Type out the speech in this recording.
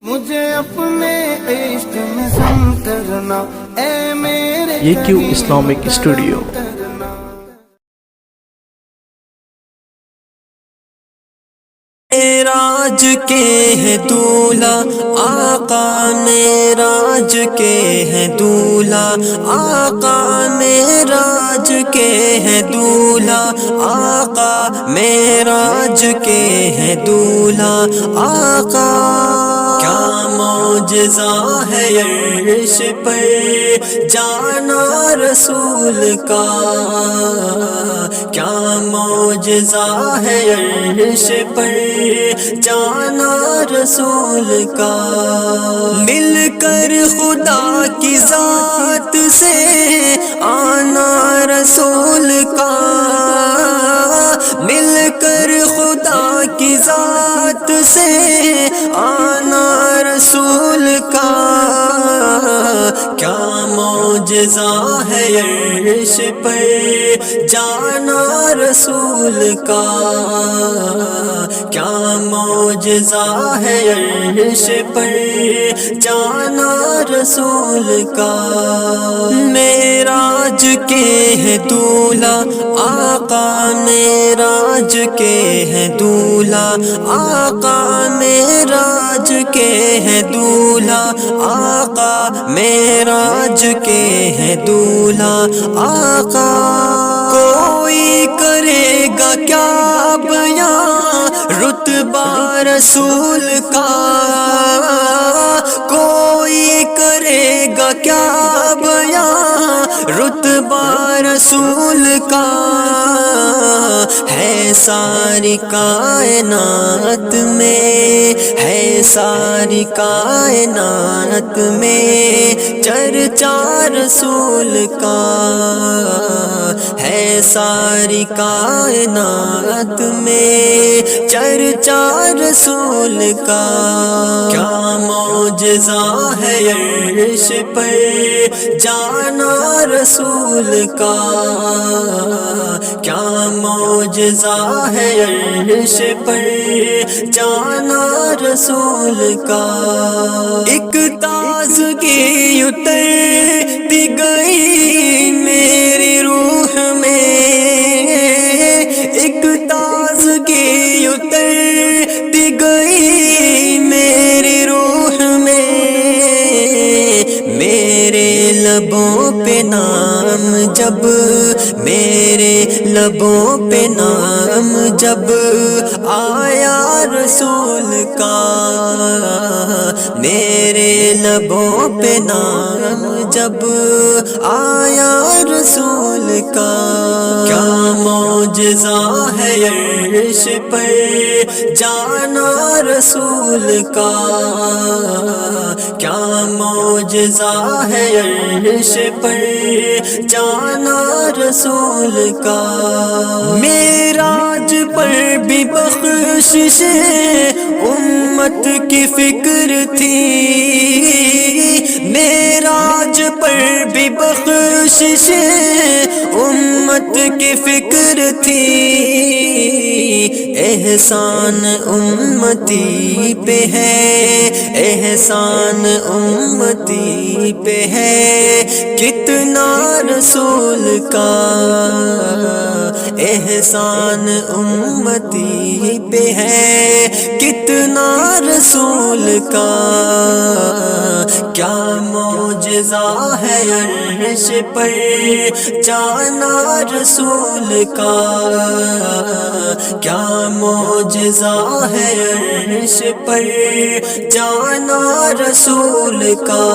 مجھے اپنے عشق میں سم کرنا اے میرے یہ کیوں اسلامک اسٹوڈیو۔ معراج کے ہے دولہا آقا، معراج کے ہے دولہا آقا، معراج کے ہے دولہا آقا، معراج کے ہے دولہا آقا۔ کیا معجزہ ہے عرش پر جانا رسول کا، کیا معجزہ ہے عرش پر جانا رسول کا۔ مل کر خدا کی ذات سے آنا رسول کا، مل کر خدا کی ذات سے آنا رسول کا۔ کیا معجزہ ہے عرش پر جانا رسول کا، کیا معجزہ ہے عرش پر جانا رسول کا۔ معراج کے ہے دولہا آقا، معراج کے ہے دولہا آقا، معراج کے ہے دولہا آقا، معراج کے ہے دولہا آقا۔ کوئی کرے گا کیا بیاں رتبہ رسول کا، کوئی کرے گا کیا بیاں رتبہ رسول کا۔ ہے ساری کائنات میں، ہے ساری کائنات میں چرچا رسول کا، ہے ساری کائنات میں چرچا رسول کا۔ کیا معجزہ ہے عرش پر جانا رسول کا، کیا معجزہ ہے عرش پر جانا رسول کا۔ ایک تازگی اترتی گئی میری روح میں، ایک تازگی اترتی گئی میری روح میں، میرے لبوں پہ نام جب، میرے لبوں پہ نام جب آیا رسول کا، میرے لبوں پہ نام جب آیا رسول کا۔ کیا معجزہ ہے عرش پر جانا رسول کا، کیا معجزہ ہے عرش پر جانا رسول کا۔ معراج پر بھی بخشش امت کی فکر تھی، معراج پر بھی بخشش امت کی فکر تھی۔ احسان امتی پہ ہے، احسان امتی پہ ہے کتنا رسول کا، احسان امتی پہ ہے کتنا رسول کا۔ کیا معجزہ ہے عرش پر جانا رسول کا، کیا معجزہ ہے عرش پر جانا رسول کا۔